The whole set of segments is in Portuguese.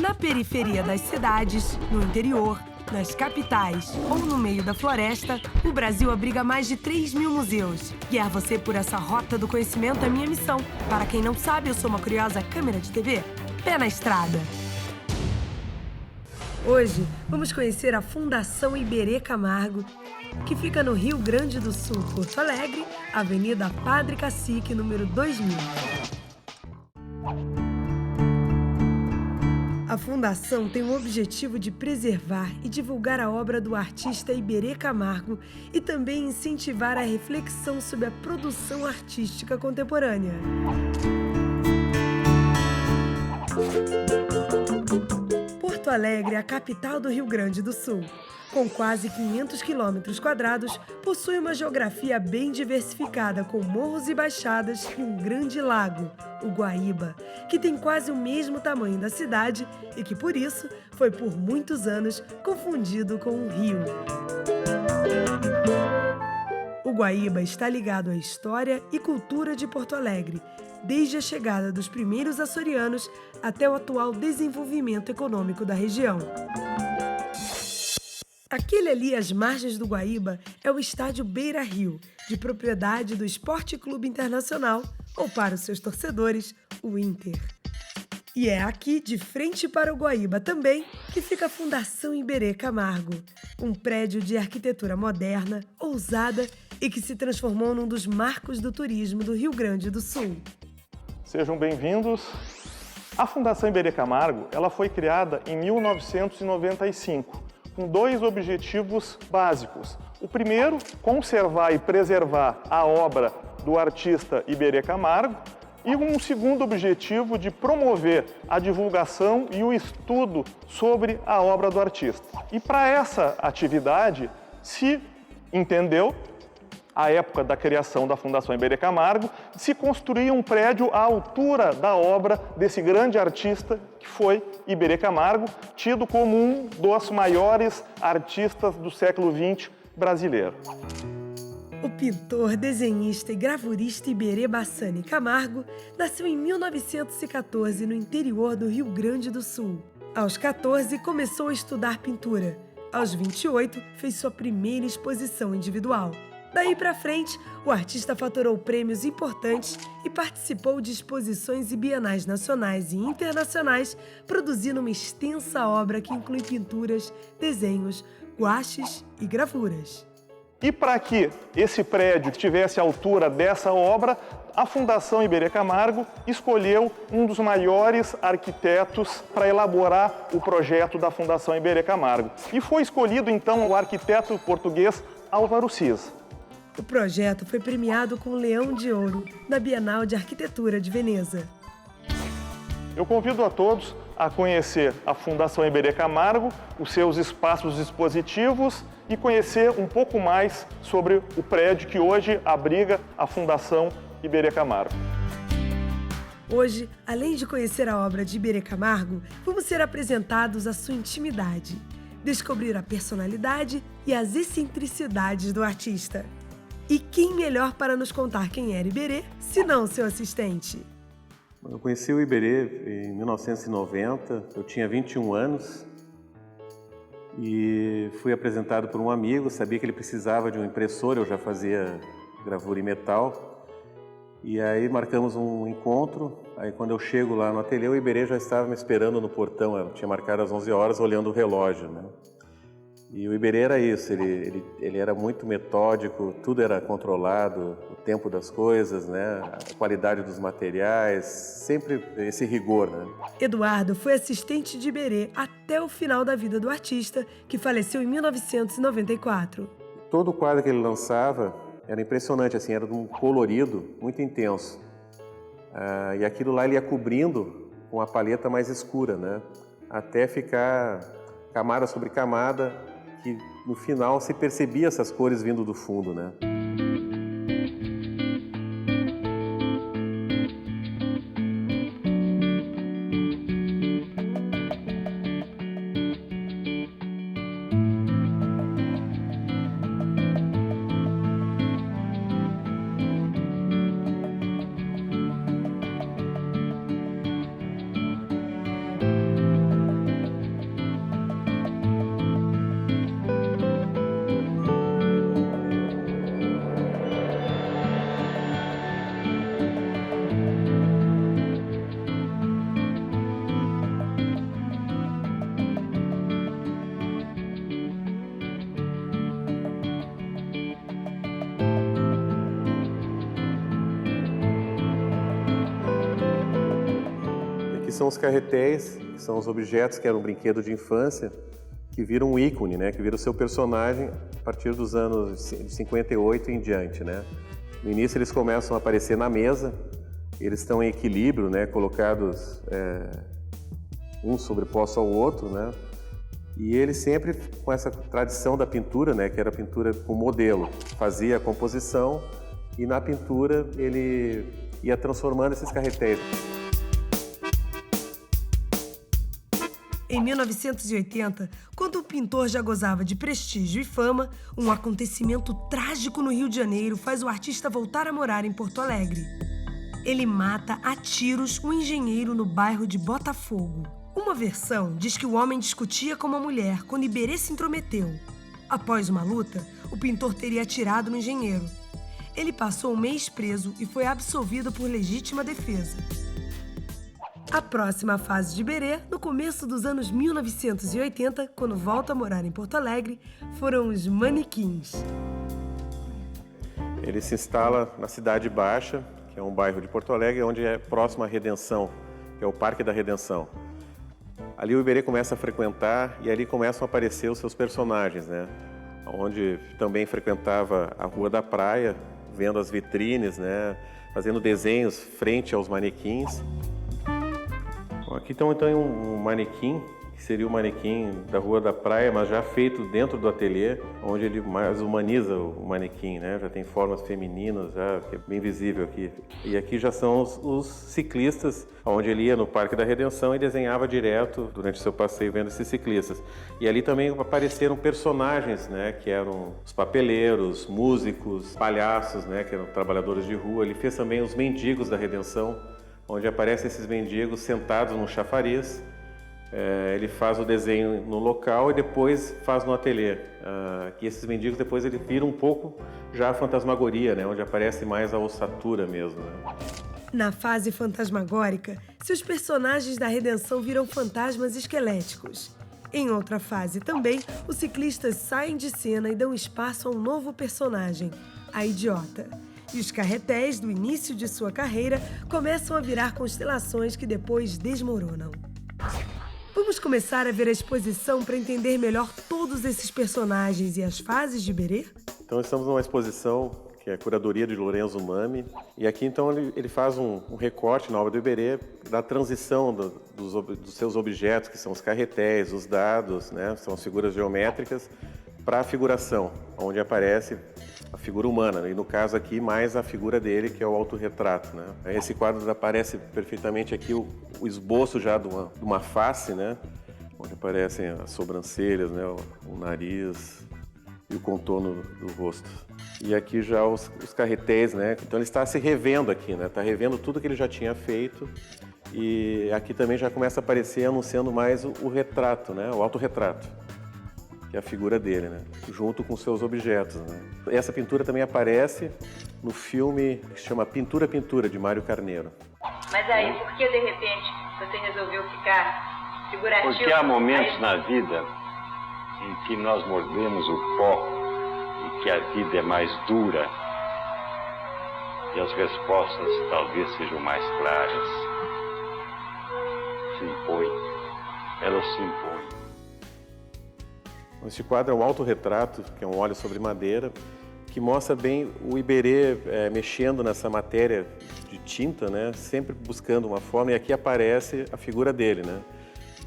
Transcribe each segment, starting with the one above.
Na periferia das cidades, no interior, nas capitais ou no meio da floresta, o Brasil abriga mais de 3.000 museus. Guiar você por essa rota do conhecimento é minha missão. Para quem não sabe, eu sou uma curiosa câmera de TV. Pé na estrada. Hoje, vamos conhecer a Fundação Iberê Camargo, que fica no Rio Grande do Sul, Porto Alegre, Avenida Padre Cacique, número 2000. A Fundação tem o objetivo de preservar e divulgar a obra do artista Iberê Camargo e também incentivar a reflexão sobre a produção artística contemporânea. Porto Alegre é a capital do Rio Grande do Sul. Com quase 500 quilômetros quadrados, possui uma geografia bem diversificada, com morros e baixadas e um grande lago, o Guaíba, que tem quase o mesmo tamanho da cidade e que, por isso, foi por muitos anos confundido com um rio. O Guaíba está ligado à história e cultura de Porto Alegre, desde a chegada dos primeiros açorianos até o atual desenvolvimento econômico da região. Aquele ali às margens do Guaíba é o estádio Beira-Rio, de propriedade do Esporte Clube Internacional, ou para os seus torcedores, o Inter. E é aqui, de frente para o Guaíba também, que fica a Fundação Iberê Camargo, um prédio de arquitetura moderna, ousada e que se transformou num dos marcos do turismo do Rio Grande do Sul. Sejam bem-vindos. A Fundação Iberê Camargo, ela foi criada em 1995, com dois objetivos básicos. O primeiro, conservar e preservar a obra do artista Iberê Camargo, e um segundo objetivo de promover a divulgação e o estudo sobre a obra do artista. E para essa atividade se entendeu, à época da criação da Fundação Iberê Camargo, se construir um prédio à altura da obra desse grande artista que foi Iberê Camargo, tido como um dos maiores artistas do século XX brasileiro. O pintor, desenhista e gravurista Iberê Bassani Camargo nasceu em 1914 no interior do Rio Grande do Sul. Aos 14, começou a estudar pintura. Aos 28, fez sua primeira exposição individual. Daí para frente, o artista faturou prêmios importantes e participou de exposições e bienais nacionais e internacionais, produzindo uma extensa obra que inclui pinturas, desenhos, guaches e gravuras. E para que esse prédio tivesse a altura dessa obra, a Fundação Iberê Camargo escolheu um dos maiores arquitetos para elaborar o projeto da Fundação Iberê Camargo. E foi escolhido, então, o arquiteto português Álvaro Siza. O projeto foi premiado com o Leão de Ouro na Bienal de Arquitetura de Veneza. Eu convido a todos a conhecer a Fundação Iberê Camargo, os seus espaços expositivos e conhecer um pouco mais sobre o prédio que hoje abriga a Fundação Iberê Camargo. Hoje, além de conhecer a obra de Iberê Camargo, vamos ser apresentados à sua intimidade, descobrir a personalidade e as excentricidades do artista. E quem melhor para nos contar quem era Iberê, se não seu assistente? Eu conheci o Iberê em 1990, eu tinha 21 anos e fui apresentado por um amigo, sabia que ele precisava de um impressor, eu já fazia gravura em metal. E aí marcamos um encontro, aí quando eu chego lá no ateliê, o Iberê já estava me esperando no portão, eu tinha marcado às 11 horas olhando o relógio, né? E o Iberê era isso, ele era muito metódico, tudo era controlado, o tempo das coisas, né? A qualidade dos materiais, sempre esse rigor, né? Eduardo foi assistente de Iberê até o final da vida do artista, que faleceu em 1994. Todo o quadro que ele lançava era impressionante, assim, era de um colorido muito intenso. E aquilo lá ele ia cobrindo com a paleta mais escura, né? Até ficar camada sobre camada, que no final se percebia essas cores vindo do fundo, né? aqui são os carretéis, que são os objetos que eram um brinquedo de infância, que viram um ícone, né? Que viram o seu personagem a partir dos anos de 58 em diante, né? No início eles começam a aparecer na mesa, eles estão em equilíbrio, né? Colocados um sobreposto ao outro, né? E ele sempre com essa tradição da pintura, né? Que era a pintura com modelo, fazia a composição e na pintura ele ia transformando esses carretéis. Em 1980, quando o pintor já gozava de prestígio e fama, um acontecimento trágico no Rio de Janeiro faz o artista voltar a morar em Porto Alegre. Ele mata a tiros um engenheiro no bairro de Botafogo. Uma versão diz que o homem discutia com uma mulher quando Iberê se intrometeu. Após uma luta, o pintor teria atirado no engenheiro. Ele passou um mês preso e foi absolvido por legítima defesa. A próxima fase de Iberê, no começo dos anos 1980, quando volta a morar em Porto Alegre, foram os manequins. Ele se instala na Cidade Baixa, que é um bairro de Porto Alegre, onde é próximo à Redenção, que é o Parque da Redenção. Ali o Iberê começa a frequentar e ali começam a aparecer os seus personagens, né? Onde também frequentava a Rua da Praia, vendo as vitrines, né? Fazendo desenhos frente aos manequins. Aqui então um manequim, que seria o manequim da Rua da Praia, mas já feito dentro do ateliê, onde ele mais humaniza o manequim, né? Já tem formas femininas, já, que é bem visível aqui. E aqui já são os ciclistas, onde ele ia no Parque da Redenção e desenhava direto durante o seu passeio vendo esses ciclistas. E ali também apareceram personagens, né? Que eram os papeleiros, músicos, palhaços, né? Que eram trabalhadores de rua. Ele fez também os mendigos da Redenção, onde aparecem esses mendigos sentados num chafariz. Ele faz o desenho no local e depois faz no ateliê. E esses mendigos depois ele vira um pouco já a fantasmagoria, né? Onde aparece mais a ossatura mesmo, né? Na fase fantasmagórica, seus personagens da Redenção viram fantasmas esqueléticos. Em outra fase também, os ciclistas saem de cena e dão espaço a um novo personagem, a Idiota. E os carretéis, do início de sua carreira, começam a virar constelações que depois desmoronam. Vamos começar a ver a exposição para entender melhor todos esses personagens e as fases de Iberê? Então estamos numa exposição que é a curadoria de Lorenzo Mami. E aqui então ele faz um recorte na obra do Iberê da transição dos seus objetos, que são os carretéis, os dados, né? São as figuras geométricas, para a figuração, onde aparece a figura humana, e no caso aqui mais a figura dele, que é o autorretrato, né? Esse quadro aparece perfeitamente aqui o esboço já de uma face, né? Onde aparecem as sobrancelhas, né? O nariz e o contorno do rosto. E aqui já os carretéis, né? Então ele está se revendo aqui, né? Está revendo tudo que ele já tinha feito, e aqui também já começa a aparecer anunciando mais o retrato, né? O autorretrato, que é a figura dele, né? Junto com seus objetos, né? Essa pintura também aparece no filme que se chama Pintura, Pintura, de Mário Carneiro. Mas aí, por que de repente você resolveu ficar figurativo? Porque há momentos na vida em que nós mordemos o pó e que a vida é mais dura e as respostas talvez sejam mais claras. Se impõe, elas se impõem. Este quadro é um autorretrato, que é um óleo sobre madeira, que mostra bem o Iberê mexendo nessa matéria de tinta, né? Sempre buscando uma forma, e aqui aparece a figura dele, né?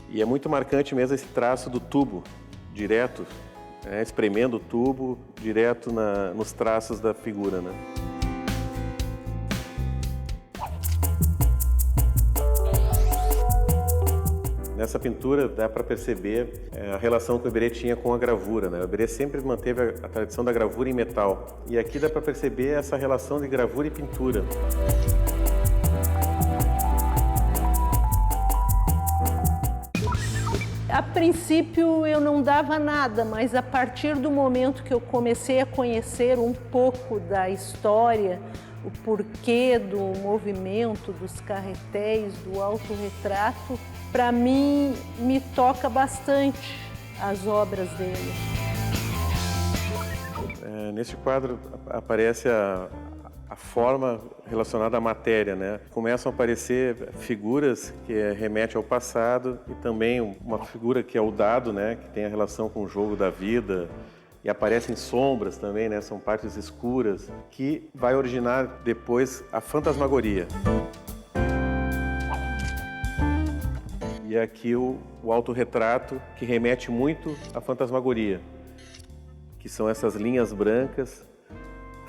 E é muito marcante mesmo esse traço do tubo, direto, espremendo o tubo, direto nos traços da figura, né? Nessa pintura dá para perceber a relação que o Iberê tinha com a gravura, né? O Iberê sempre manteve a tradição da gravura em metal. E aqui dá para perceber essa relação de gravura e pintura. A princípio eu não dava nada, mas a partir do momento que eu comecei a conhecer um pouco da história, o porquê do movimento, dos carretéis, do autorretrato, para mim, me toca bastante as obras dele. Neste quadro aparece a forma relacionada à matéria, né? Começam a aparecer figuras que remetem ao passado e também uma figura que é o dado, né? Que tem a relação com o jogo da vida. E aparecem sombras também, né? São partes escuras, que vai originar depois a fantasmagoria. E aqui o autorretrato, que remete muito à fantasmagoria, que são essas linhas brancas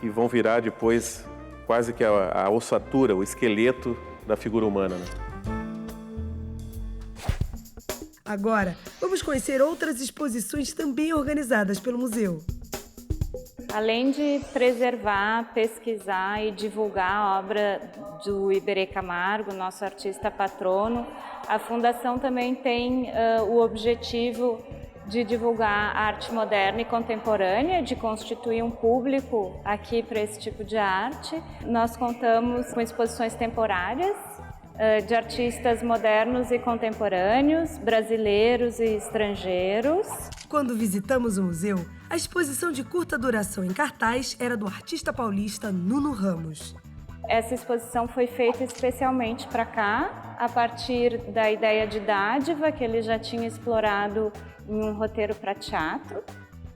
que vão virar depois quase que a ossatura, o esqueleto da figura humana, né? Agora, vamos conhecer outras exposições também organizadas pelo museu. Além de preservar, pesquisar e divulgar a obra do Iberê Camargo, nosso artista patrono, a Fundação também tem o objetivo de divulgar a arte moderna e contemporânea, de constituir um público aqui para esse tipo de arte. Nós contamos com exposições temporárias de artistas modernos e contemporâneos, brasileiros e estrangeiros. Quando visitamos o museu, a exposição de curta duração em cartaz era do artista paulista Nuno Ramos. Essa exposição foi feita especialmente para cá, a partir da ideia de dádiva que ele já tinha explorado em um roteiro para teatro.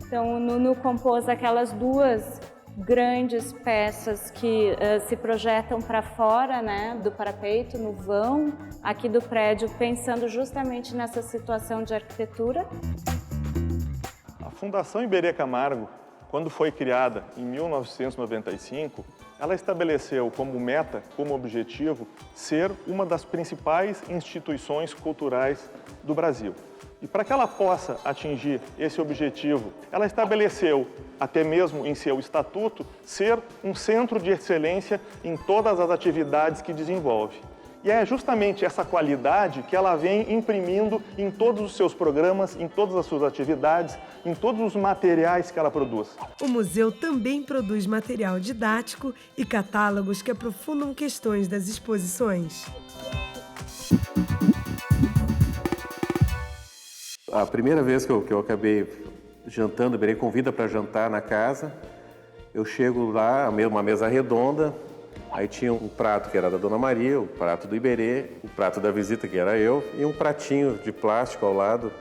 Então o Nuno compôs aquelas duas grandes peças que se projetam para fora, né, do parapeito, no vão aqui do prédio, pensando justamente nessa situação de arquitetura. A Fundação Iberê Camargo, quando foi criada em 1995, ela estabeleceu como meta, como objetivo, ser uma das principais instituições culturais do Brasil. E para que ela possa atingir esse objetivo, ela estabeleceu, até mesmo em seu estatuto, ser um centro de excelência em todas as atividades que desenvolve. E é justamente essa qualidade que ela vem imprimindo em todos os seus programas, em todas as suas atividades, em todos os materiais que ela produz. O museu também produz material didático e catálogos que aprofundam questões das exposições. A primeira vez que eu acabei jantando, o Iberê convida para jantar na casa, eu chego lá, uma mesa redonda, aí tinha um prato que era da Dona Maria, o prato do Iberê, o prato da visita, que era eu, e um pratinho de plástico ao lado,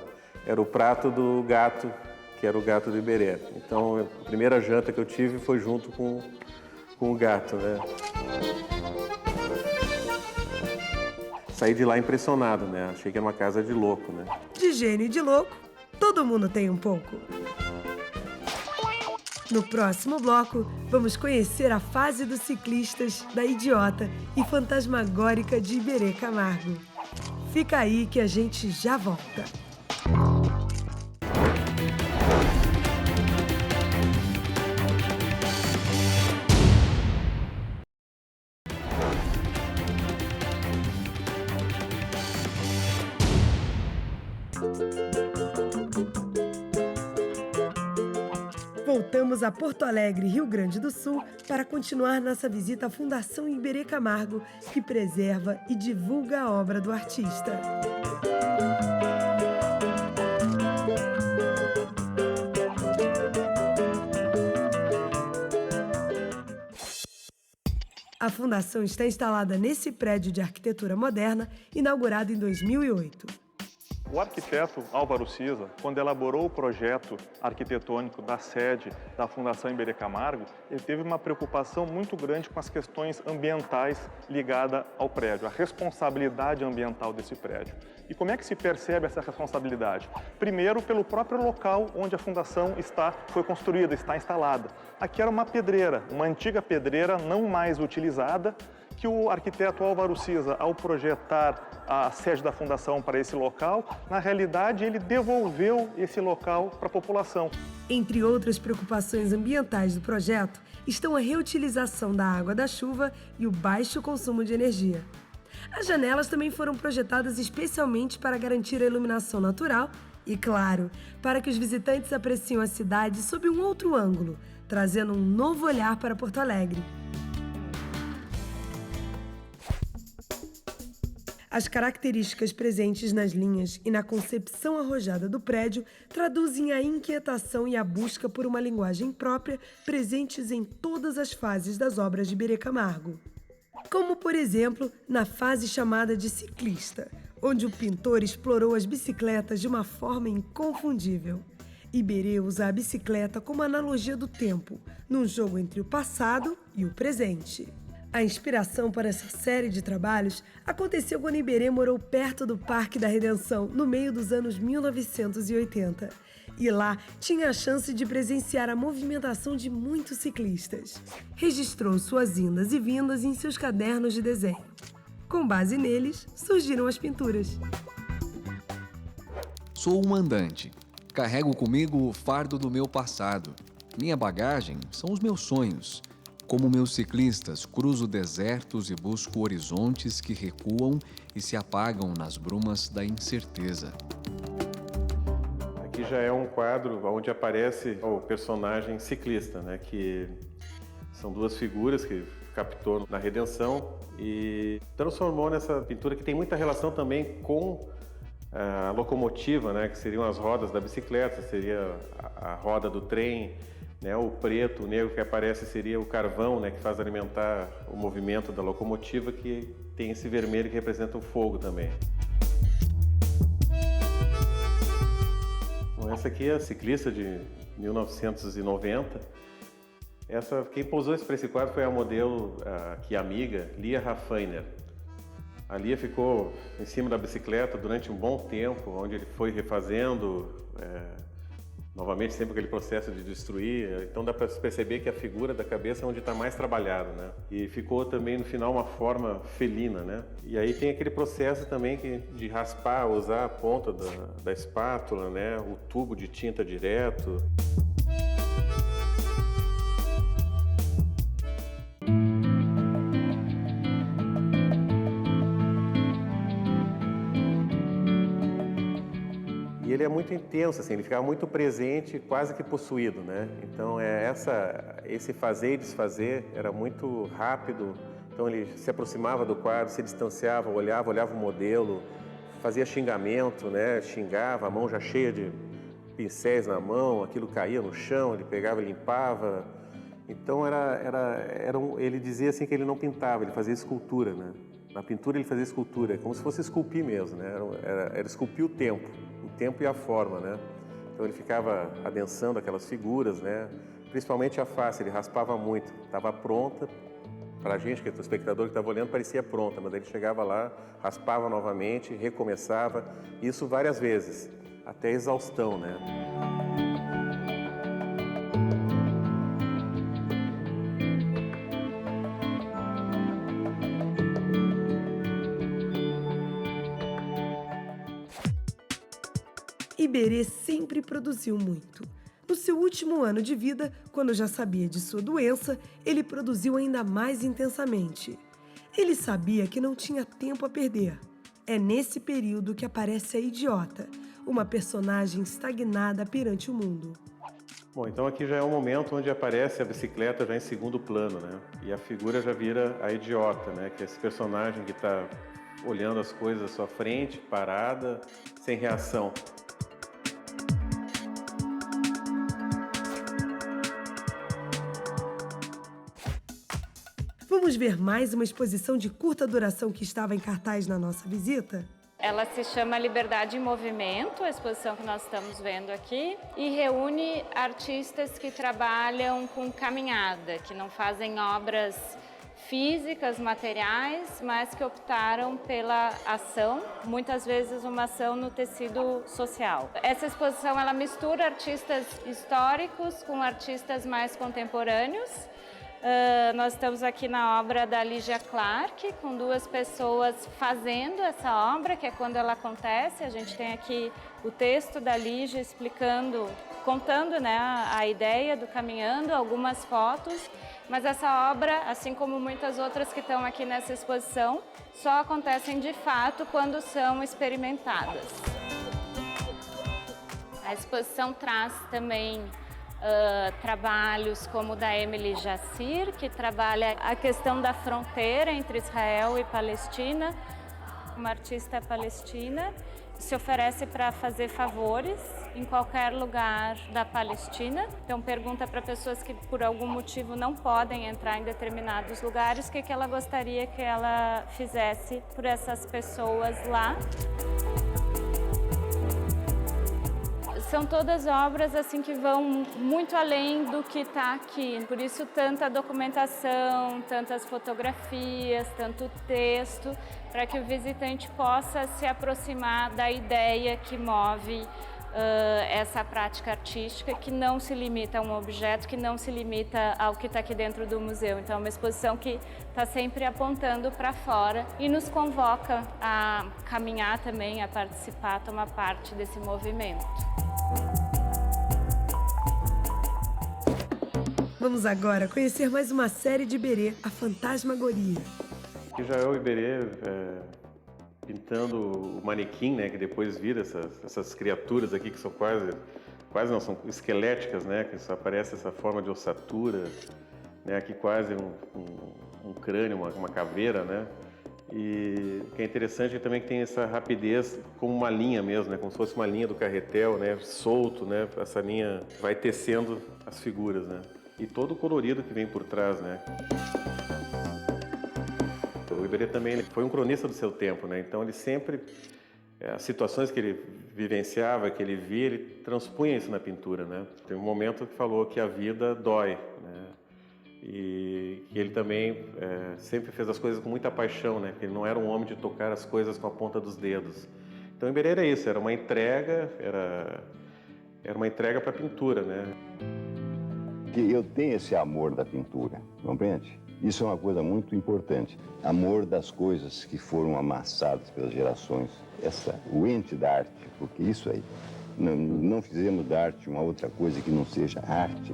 era o prato do gato, que era o gato do Iberê. Então, a primeira janta que eu tive foi junto com o gato, né? Saí de lá impressionado, né? Achei que era uma casa de louco, né? De gênio e de louco, todo mundo tem um pouco. No próximo bloco, vamos conhecer a fase dos ciclistas da idiota e fantasmagórica de Iberê Camargo. Fica aí que a gente já volta. Voltamos a Porto Alegre, Rio Grande do Sul, para continuar nossa visita à Fundação Iberê Camargo, que preserva e divulga a obra do artista. A fundação está instalada nesse prédio de arquitetura moderna, inaugurado em 2008. O arquiteto Álvaro Siza, quando elaborou o projeto arquitetônico da sede da Fundação Iberê Camargo, ele teve uma preocupação muito grande com as questões ambientais ligadas ao prédio, a responsabilidade ambiental desse prédio. E como é que se percebe essa responsabilidade? Primeiro, pelo próprio local onde a fundação foi construída, está instalada. Aqui era uma pedreira, uma antiga pedreira não mais utilizada, que o arquiteto Álvaro Siza, ao projetar a sede da fundação para esse local, na realidade ele devolveu esse local para a população. Entre outras preocupações ambientais do projeto estão a reutilização da água da chuva e o baixo consumo de energia. As janelas também foram projetadas especialmente para garantir a iluminação natural e, claro, para que os visitantes apreciem a cidade sob um outro ângulo, trazendo um novo olhar para Porto Alegre. As características presentes nas linhas e na concepção arrojada do prédio traduzem a inquietação e a busca por uma linguagem própria presentes em todas as fases das obras de Iberê Camargo. Como, por exemplo, na fase chamada de ciclista, onde o pintor explorou as bicicletas de uma forma inconfundível. Iberê usa a bicicleta como analogia do tempo, num jogo entre o passado e o presente. A inspiração para essa série de trabalhos aconteceu quando Iberê morou perto do Parque da Redenção, no meio dos anos 1980. E lá tinha a chance de presenciar a movimentação de muitos ciclistas. Registrou suas indas e vindas em seus cadernos de desenho. Com base neles, surgiram as pinturas. Sou um andante. Carrego comigo o fardo do meu passado. Minha bagagem são os meus sonhos. Como meus ciclistas, cruzo desertos e busco horizontes que recuam e se apagam nas brumas da incerteza. Aqui já é um quadro onde aparece o personagem ciclista, né? Que são duas figuras que captou na Redenção e transformou nessa pintura que tem muita relação também com a locomotiva, né? Que seriam as rodas da bicicleta, seria a roda do trem. Né, o preto, o negro que aparece seria o carvão, né, que faz alimentar o movimento da locomotiva, que tem esse vermelho que representa o fogo também. Bom, essa aqui é a ciclista de 1990. Quem posou para esse quadro foi a modelo, que é amiga, Lia Raffiner. A Lia ficou em cima da bicicleta durante um bom tempo, onde ele foi refazendo novamente, sempre aquele processo de destruir, então dá para perceber que a figura da cabeça é onde está mais trabalhado, né? E ficou também no final uma forma felina, né? E aí tem aquele processo também de raspar, usar a ponta da espátula, né? O tubo de tinta direto. Ele é muito intenso, assim, ele ficava muito presente, quase que possuído, né? Então esse fazer e desfazer era muito rápido. Então ele se aproximava do quadro, se distanciava, olhava o modelo, fazia xingamento, né? Xingava, a mão já cheia de pincéis na mão, aquilo caía no chão, ele pegava e limpava. Então ele dizia assim que ele não pintava, ele fazia escultura, né? Na pintura ele fazia escultura, como se fosse esculpir mesmo, né? Era esculpir o tempo e a forma, né? Então ele ficava adensando aquelas figuras, né? Principalmente a face, ele raspava muito, estava pronta, para a gente, que é o espectador que estava olhando, parecia pronta, mas ele chegava lá, raspava novamente, recomeçava, isso várias vezes, até a exaustão, né? Iberê sempre produziu muito. No seu último ano de vida, quando já sabia de sua doença, ele produziu ainda mais intensamente. Ele sabia que não tinha tempo a perder. É nesse período que aparece a Idiota, uma personagem estagnada perante o mundo. Bom, então aqui já é um momento onde aparece a bicicleta já em segundo plano, né? E a figura já vira a Idiota, né? Que é esse personagem que está olhando as coisas à sua frente, parada, sem reação. Vamos ver mais uma exposição de curta duração que estava em cartaz na nossa visita? Ela se chama Liberdade em Movimento, a exposição que nós estamos vendo aqui, e reúne artistas que trabalham com caminhada, que não fazem obras físicas, materiais, mas que optaram pela ação, muitas vezes uma ação no tecido social. Essa exposição ela mistura artistas históricos com artistas mais contemporâneos. Nós estamos aqui na obra da Lígia Clark, com duas pessoas fazendo essa obra, que é quando ela acontece. A gente tem aqui o texto da Lígia explicando, contando, né, a ideia do Caminhando, algumas fotos, mas essa obra, assim como muitas outras que estão aqui nessa exposição, só acontecem de fato quando são experimentadas. A exposição traz também trabalhos como o da Emily Jacir, que trabalha a questão da fronteira entre Israel e Palestina, uma artista palestina, se oferece para fazer favores em qualquer lugar da Palestina. Então pergunta para pessoas que por algum motivo não podem entrar em determinados lugares, o que ela gostaria que ela fizesse por essas pessoas lá. São todas obras assim que vão muito além do que está aqui. Por isso tanta documentação, tantas fotografias, tanto texto, para que o visitante possa se aproximar da ideia que move essa prática artística, que não se limita a um objeto, que não se limita ao que está aqui dentro do museu. Então é uma exposição que está sempre apontando para fora e nos convoca a caminhar também, a participar, a tomar parte desse movimento. Vamos agora conhecer mais uma série de Iberê, a Fantasmagoria. Aqui já é o Iberê pintando o manequim, né, que depois vira essas criaturas aqui que são quase não, são esqueléticas, né, que só aparece essa forma de ossatura, né, aqui quase um crânio, uma caveira, né. E o que é interessante é também que tem essa rapidez como uma linha mesmo, né? Como se fosse uma linha do carretel, né? Solto, né? Essa linha vai tecendo as figuras, né? E todo o colorido que vem por trás, né? O Iberê também ele foi um cronista do seu tempo, né? Então ele sempre, as situações que ele vivenciava, que ele via, ele transpunha isso na pintura, né? Tem um momento que falou que a vida dói, né? E que ele também sempre fez as coisas com muita paixão, né? Que ele não era um homem de tocar as coisas com a ponta dos dedos. Então, o Iberê era isso, era uma entrega para a pintura, né? Que eu tenho esse amor da pintura, compreende? Isso é uma coisa muito importante. Amor das coisas que foram amassadas pelas gerações. O ente da arte, porque isso aí, não fizemos da arte uma outra coisa que não seja arte.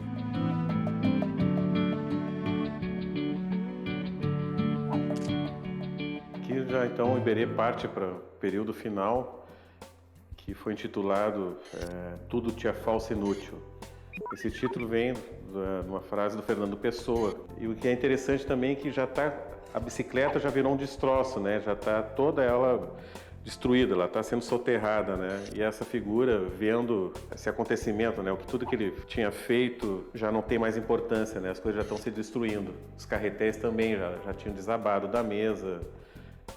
Já então o Iberê parte para o período final, que foi intitulado Tudo Te é Falso e Inútil. Esse título vem de uma frase do Fernando Pessoa. E o que é interessante também é que a bicicleta já virou um destroço, né? Já está toda ela destruída, ela está sendo soterrada, né? E essa figura, vendo esse acontecimento, né? Tudo que ele tinha feito já não tem mais importância, né? As coisas já estão se destruindo. Os carretéis também já tinham desabado da mesa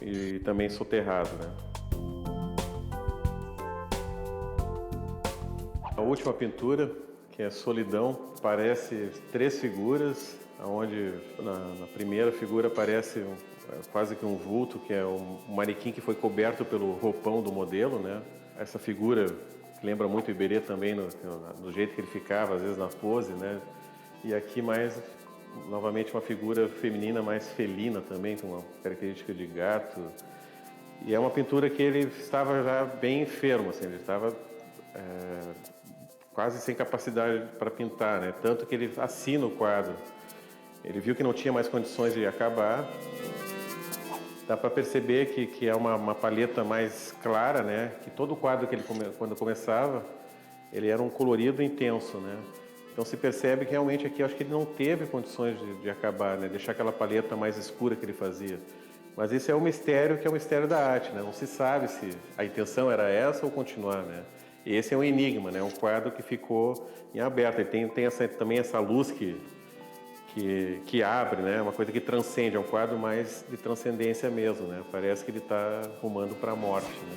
e também soterrado, né? A última pintura, que é Solidão, parece 3 figuras, onde na primeira figura aparece quase que um vulto, que é um manequim que foi coberto pelo roupão do modelo, né? Essa figura que lembra muito o Iberê também, no jeito que ele ficava, às vezes na pose, né? E aqui novamente uma figura feminina mais felina também, com uma característica de gato. E é uma pintura que ele estava já bem enfermo, assim, ele estava quase sem capacidade para pintar, né? Tanto que ele assina o quadro. Ele viu que não tinha mais condições de acabar. Dá para perceber que é uma paleta mais clara, né? Que todo o quadro que ele quando começava, ele era um colorido intenso, né? Então se percebe que realmente aqui eu acho que ele não teve condições de acabar, né? Deixar aquela paleta mais escura que ele fazia. Mas isso é um mistério que é o mistério da arte, né? Não se sabe se a intenção era essa ou continuar, né? E esse é um enigma, né? Um quadro que ficou em aberto. Ele tem também essa luz que abre, né? Uma coisa que transcende, é um quadro mais de transcendência mesmo, né? Parece que ele está rumando para a morte, né?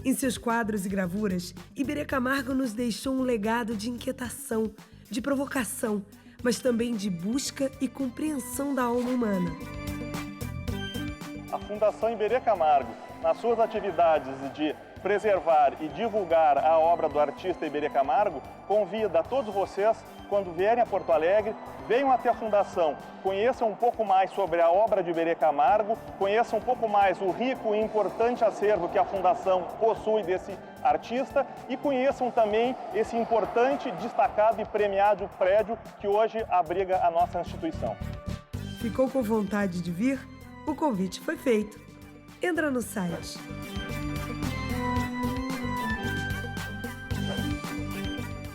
Em seus quadros e gravuras, Iberê Camargo nos deixou um legado de inquietação, de provocação, mas também de busca e compreensão da alma humana. A Fundação Iberê Camargo, nas suas atividades de preservar e divulgar a obra do artista Iberê Camargo, convida a todos vocês, quando vierem a Porto Alegre, venham até a Fundação, conheçam um pouco mais sobre a obra de Iberê Camargo, conheçam um pouco mais o rico e importante acervo que a Fundação possui desse artista e conheçam também esse importante, destacado e premiado prédio que hoje abriga a nossa instituição. Ficou com vontade de vir? O convite foi feito. Entra no site.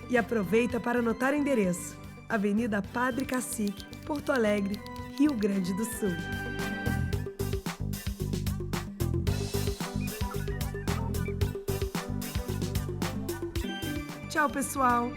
E aproveita para anotar o endereço: Avenida Padre Cacique, Porto Alegre, Rio Grande do Sul. Tchau, pessoal!